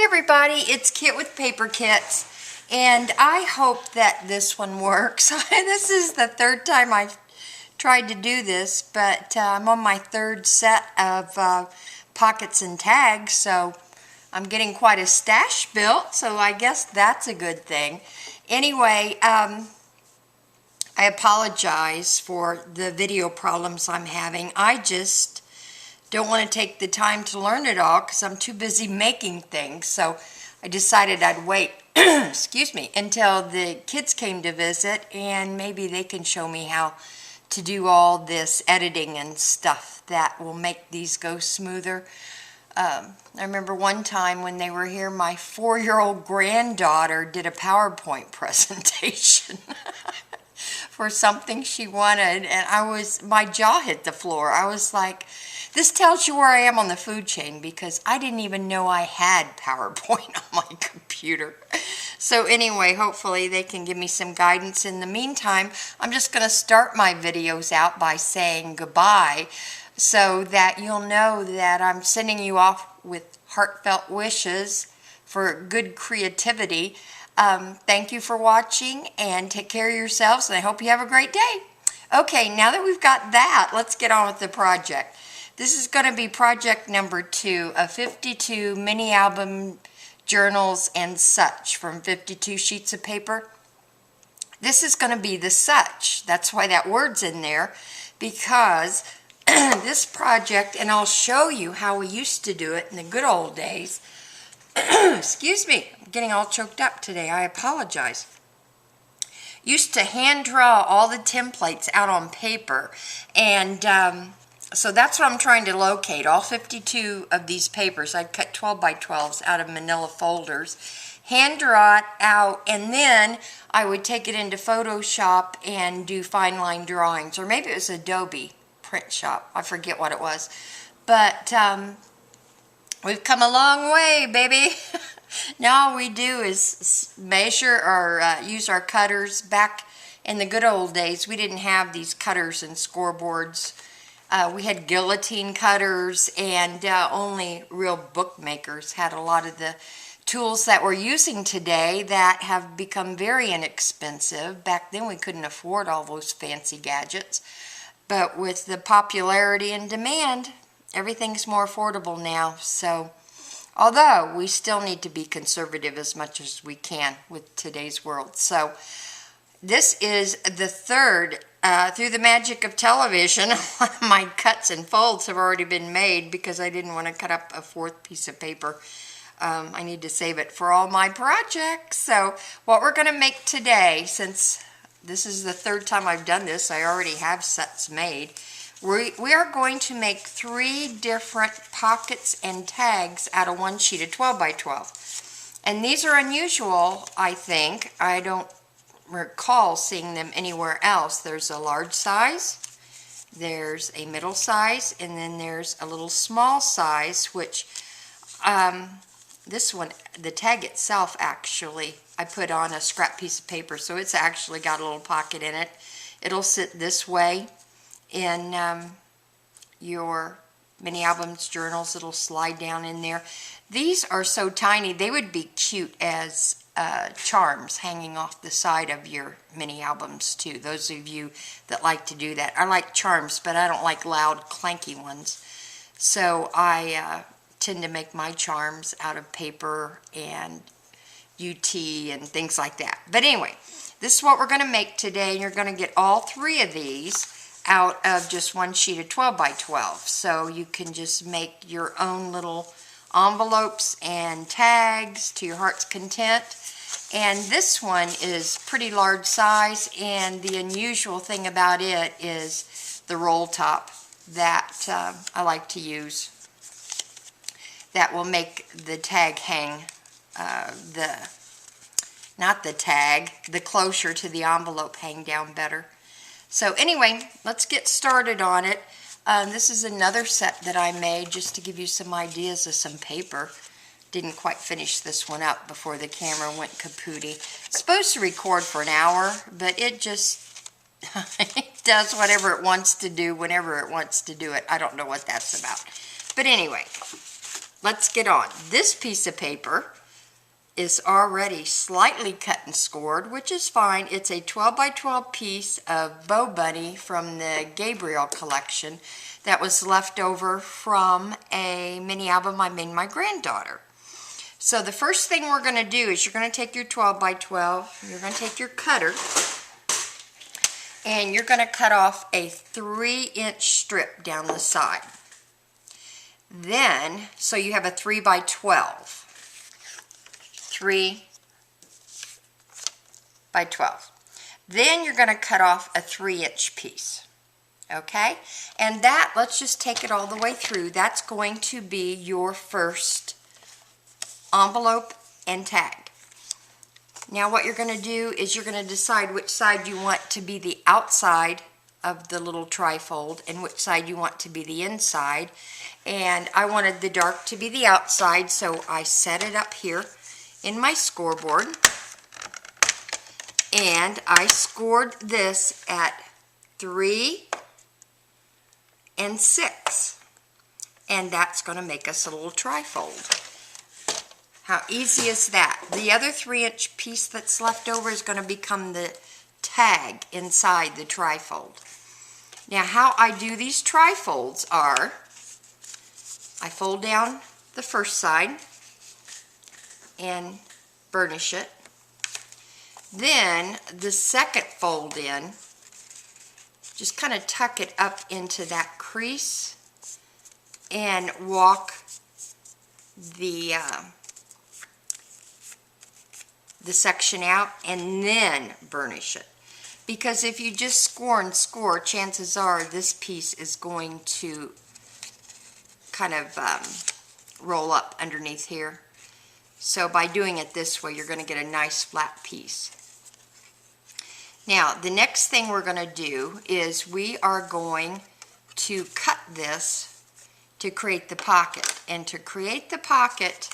everybody, it's Kit with Paperkitz, and I hope that this one works. This is the third time I've tried to do this, but I'm on my third set of pockets and tags, so I'm getting quite a stash built, so I guess that's a good thing. Anyway, I apologize for the video problems I'm having. I just don't want to take the time to learn it all because I'm too busy making things. So I decided I'd wait, excuse me, until the kids came to visit and maybe they can show me how to do all this editing and stuff that will make these go smoother. I remember one time when they were here, my 4-year-old granddaughter did a PowerPoint presentation for something she wanted, and my jaw hit the floor. I was like, this tells you where I am on the food chain, because I didn't even know I had PowerPoint on my computer. So anyway, hopefully they can give me some guidance. In the meantime, I'm just going to start my videos out by saying goodbye so that you'll know that I'm sending you off with heartfelt wishes for good creativity. Thank you for watching, and take care of yourselves, and I hope you have a great day. Okay, now that we've got that, let's get on with the project. This is going to be project number 2 of 52 mini album journals and such from 52 sheets of paper. This is going to be the such. That's why that word's in there, because this project, and I'll show you how we used to do it in the good old days. Excuse me, I'm getting all choked up today. I apologize. Used to hand draw all the templates out on paper, and so that's what I'm trying to locate, all 52 of these papers. I'd cut 12 by 12s out of manila folders, hand draw it out, and then I would take it into Photoshop and do fine line drawings, or maybe it was Adobe Print Shop. I forget what it was. But we've come a long way, baby. Now all we do is measure or use our cutters. Back in the good old days, we didn't have these cutters and scoreboards. We had guillotine cutters, and only real bookmakers had a lot of the tools that we're using today that have become very inexpensive. Back then we couldn't afford all those fancy gadgets. But with the popularity and demand, everything's more affordable now. So, although we still need to be conservative as much as we can with today's world. So, this is the third, through the magic of television. My cuts and folds have already been made because I didn't want to cut up a 4th piece of paper. I need to save it for all my projects. So, what we're going to make today, since this is the third time I've done this, I already have sets made. We are going to make 3 different pockets and tags out of one sheet of 12 by 12. And these are unusual, I think. I don't recall seeing them anywhere else. There's a large size, there's a middle size, and then there's a little small size, which this one, the tag itself, actually, I put on a scrap piece of paper, so it's actually got a little pocket in it. It'll sit this way in your mini albums journals. It'll slide down in there. These are so tiny, they would be cute as charms hanging off the side of your mini albums too. Those of you that like to do that. I like charms, but I don't like loud clanky ones. So I tend to make my charms out of paper and UT and things like that. But anyway, this is what we're going to make today, and you're going to get all 3 of these out of just one sheet of 12 by 12. So you can just make your own little envelopes and tags to your heart's content. And this one is pretty large size, and the unusual thing about it is the roll top that I like to use. That will make the tag hang, not the tag, the closure to the envelope hang down better. So anyway, let's get started on it. This is another set that I made just to give you some ideas of some paper. Didn't quite finish this one up before the camera went kapooty. It's supposed to record for an hour, but it just it does whatever it wants to do whenever it wants to do it. I don't know what that's about. But anyway, let's get on. This piece of paper is already slightly cut and scored, which is fine. It's a 12 by 12 piece of Bow Bunny from the Gabriel collection that was left over from a mini album I made my granddaughter. So the first thing we're going to do is you're going to take your 12 by 12, you're going to take your cutter, and you're going to cut off a 3-inch strip down the side. Then, so you have a 3 by 12. 3 by 12. Then you're going to cut off a 3-inch piece. Okay? And that, let's just take it all the way through. That's going to be your first envelope and tag. Now what you're going to do is you're going to decide which side you want to be the outside of the little trifold and which side you want to be the inside. And I wanted the dark to be the outside, so I set it up here in my scoreboard, and I scored this at 3 and 6, and that's going to make us a little trifold. How easy is that? The other 3-inch piece that's left over is going to become the tag inside the trifold. Now how I do these trifolds are, I fold down the first side and burnish it. Then the second fold in, just kind of tuck it up into that crease and walk the section out and then burnish it. Because if you just score and score, chances are this piece is going to kind of roll up underneath here. So by doing it this way, you're going to get a nice flat piece. Now, the next thing we're going to do is we are going to cut this to create the pocket. And to create the pocket,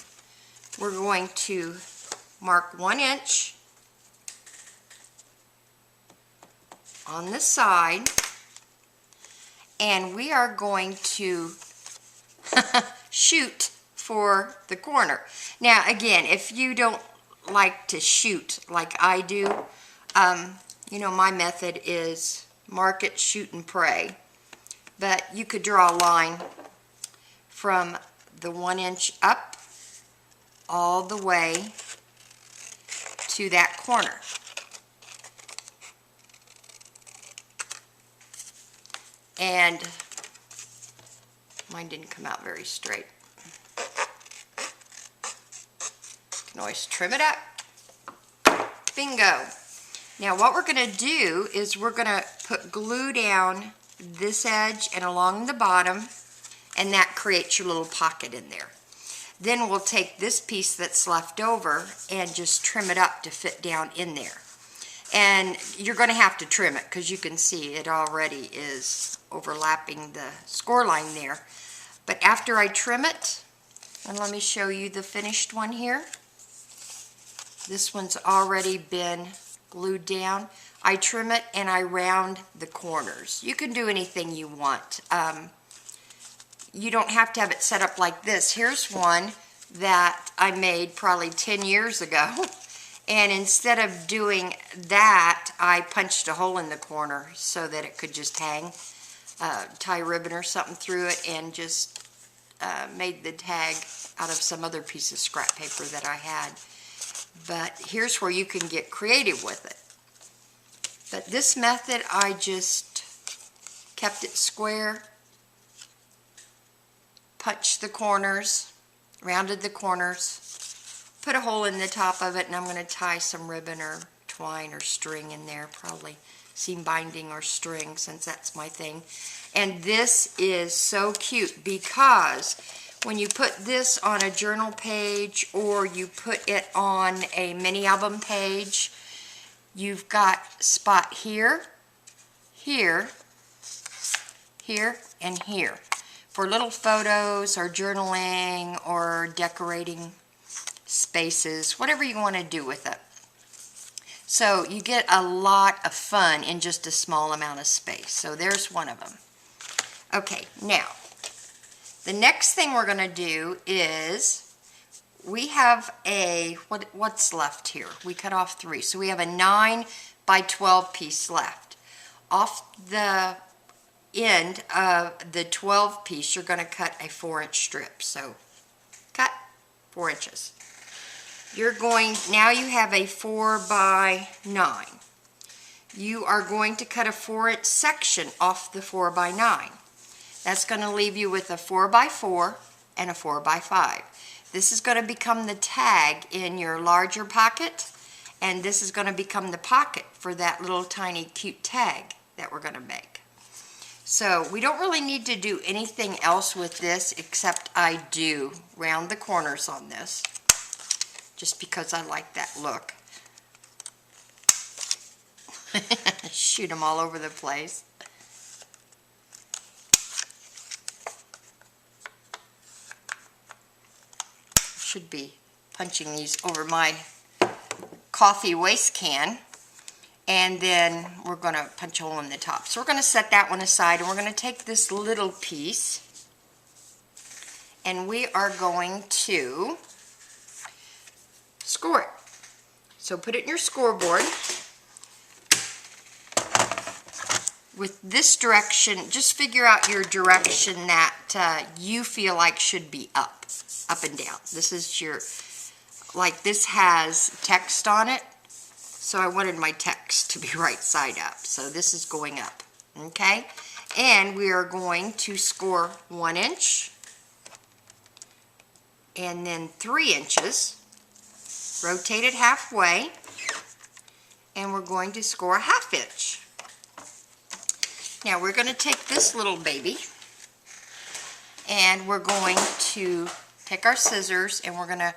we're going to mark 1 inch on the side, and we are going to shoot for the corner. Now again, if you don't like to shoot like I do, you know, my method is mark it, shoot, and pray. But you could draw a line from the 1 inch up all the way to that corner. And mine didn't come out very straight. You can always trim it up. Bingo. Now what we're going to do is we're going to put glue down this edge and along the bottom, and that creates your little pocket in there. Then we'll take this piece that's left over and just trim it up to fit down in there. And you're going to have to trim it because you can see it already is overlapping the score line there. But after I trim it, and let me show you the finished one here. This one's already been glued down. I trim it and I round the corners. You can do anything you want. You don't have to have it set up like this. Here's one that I made probably 10 years ago. And instead of doing that, I punched a hole in the corner so that it could just hang. Tie ribbon or something through it and just made the tag out of some other piece of scrap paper that I had. But here's where you can get creative with it. But this method, I just kept it square, punched the corners, rounded the corners, put a hole in the top of it, and I'm going to tie some ribbon or twine or string in there, probably seam binding or string, since that's my thing. And this is so cute because when you put this on a journal page or you put it on a mini album page, you've got spot here, here, here, and here for little photos or journaling or decorating spaces, whatever you want to do with it. So you get a lot of fun in just a small amount of space. So there's one of them. Okay, now The next thing we're going to do is we have a, what's left here? We cut off 3. So we have a 9 by 12 piece left. Off the end of the 12 piece, you're going to cut a 4-inch strip. So cut 4 inches. You're going, now you have a 4 by 9. You are going to cut a 4-inch section off the 4 by 9. That's going to leave you with a 4 by 4 and a 4 by 5. This is going to become the tag in your larger pocket, and this is going to become the pocket for that little tiny cute tag that we're going to make. So we don't really need to do anything else with this, except I do round the corners on this, just because I like that look. Shoot them all over the place. Should be punching these over my coffee waste can, and then we're going to punch a hole in the top. So we're going to set that one aside, and we're going to take this little piece and we are going to score it. So put it in your scoreboard. With this direction, just figure out your direction that you feel like should be up and down. This is your, like this has text on it, so I wanted my text to be right side up. So this is going up, okay? And we are going to score 1 inch, and then 3 inches, rotate it halfway, and we're going to score a 1/2 inch. Now we're going to take this little baby and we're going to take our scissors and we're going to,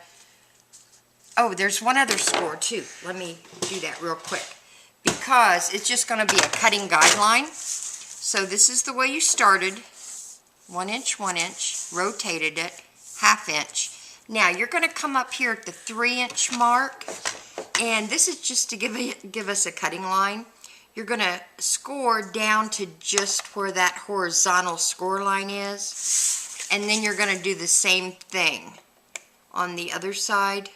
oh, there's one other score too. Let me do that real quick because it's just going to be a cutting guideline. So this is the way you started, 1 inch, 1 inch, rotated it, 1/2 inch. Now you're going to come up here at the 3-inch mark, and this is just to give us a cutting line. You're going to score down to just where that horizontal score line is, and then you're going to do the same thing on the other side.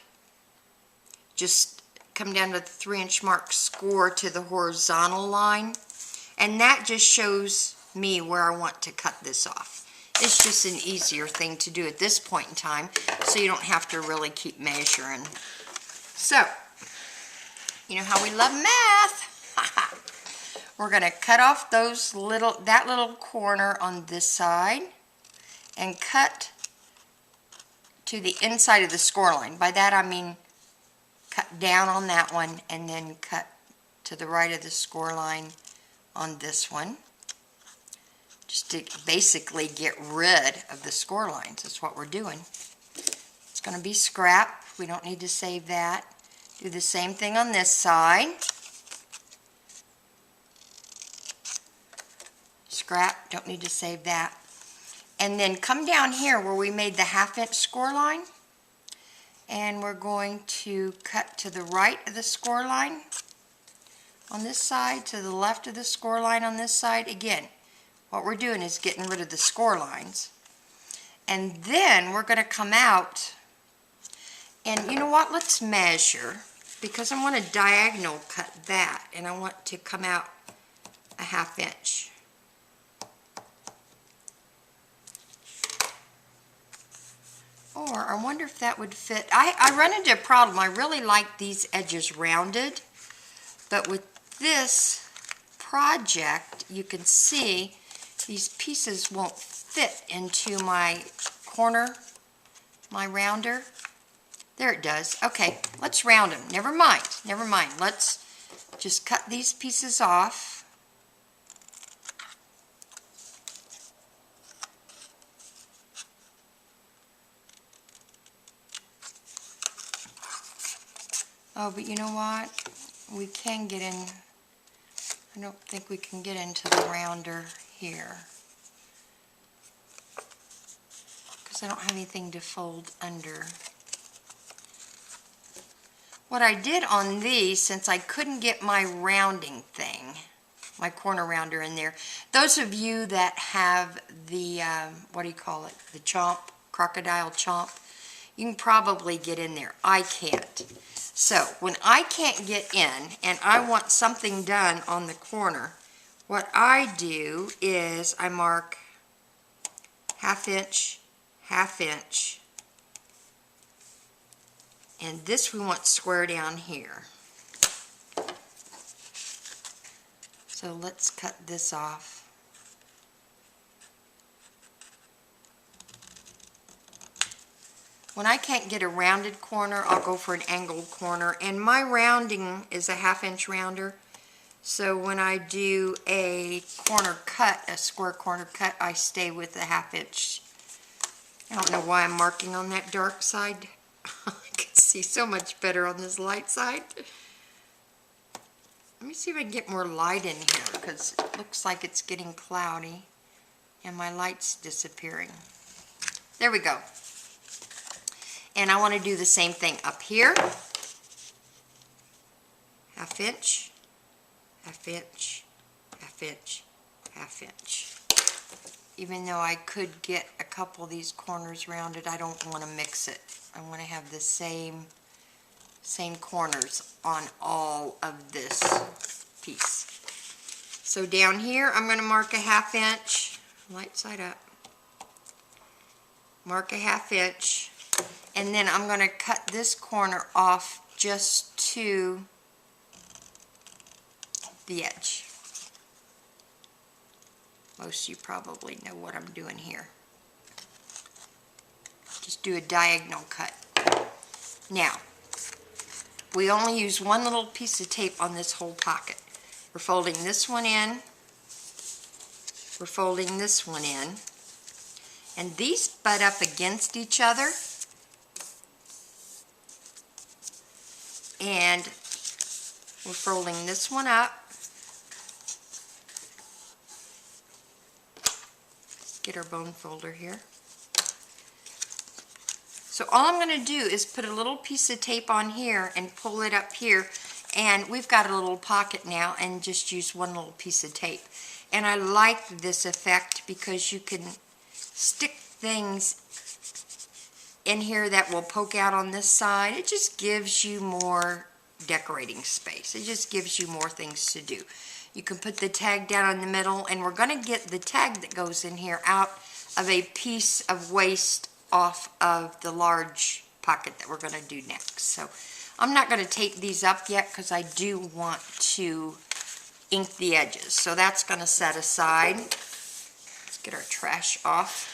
Just come down to the 3-inch mark, score to the horizontal line, and that just shows me where I want to cut this off. It's just an easier thing to do at this point in time, so you don't have to really keep measuring. So, you know how we love math. We're going to cut off that little corner on this side and cut to the inside of the score line. By that I mean cut down on that one and then cut to the right of the score line on this one. Just to basically get rid of the score lines. That's what we're doing. It's going to be scrap. We don't need to save that. Do the same thing on this side. Scrap, don't need to save that. And then come down here where we made the 1/2 inch score line, and we're going to cut to the right of the score line on this side, to the left of the score line on this side. Again, what we're doing is getting rid of the score lines. And then we're going to come out, and you know what, let's measure, because I want to diagonal cut that, and I want to come out a 1/2 inch. Or I wonder if that would fit. I run into a problem. I really like these edges rounded, but with this project, you can see these pieces won't fit into my corner, my rounder. There it does. Okay, let's round them. Never mind. Let's just cut these pieces off. Oh, but you know what? We can get in. I don't think we can get into the rounder here, because I don't have anything to fold under. What I did on these, since I couldn't get my rounding thing, my corner rounder in there. Those of you that have the, what do you call it, the chomp, crocodile chomp, you can probably get in there. I can't. So when I can't get in and I want something done on the corner, what I do is I mark 1/2 inch, 1/2 inch, and this we want square down here. So let's cut this off. When I can't get a rounded corner, I'll go for an angled corner, and my rounding is a 1/2 inch rounder. So when I do a corner cut, a square corner cut, I stay with the 1/2 inch. I don't know why I'm marking on that dark side. I can see so much better on this light side. Let me see if I can get more light in here, because it looks like it's getting cloudy and my light's disappearing. There we go. And I want to do the same thing up here. 1/2 inch, 1/2 inch, 1/2 inch, 1/2 inch. Even though I could get a couple of these corners rounded, I don't want to mix it. I want to have the same corners on all of this piece. So down here, I'm going to mark a 1/2 inch, light side up, mark a 1/2 inch, and then I'm going to cut this corner off just to the edge. Most of you probably know what I'm doing here. Just do a diagonal cut. Now, we only use one little piece of tape on this whole pocket. We're folding this one in. We're folding this one in. And these butt up against each other. And we're folding this one up. Let's get our bone folder here. So all I'm going to do is put a little piece of tape on here and pull it up here, and we've got a little pocket now, and just use one little piece of tape. And I like this effect because you can stick things in here that will poke out on this side. It just gives you more decorating space. It just gives you more things to do. You can put the tag down in the middle, and we're going to get the tag that goes in here out of a piece of waste off of the large pocket that we're going to do next. So I'm not going to tape these up yet because I do want to ink the edges. So that's going to set aside. Let's get our trash off.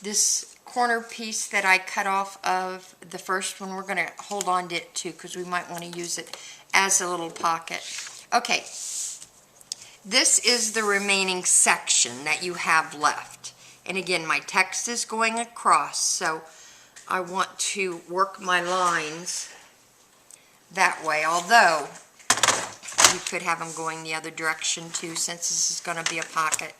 This corner piece that I cut off of the first one, we're going to hold on to it too because we might want to use it as a little pocket. Okay, this is the remaining section that you have left. And again, my text is going across, so I want to work my lines that way, although you could have them going the other direction too, since this is going to be a pocket.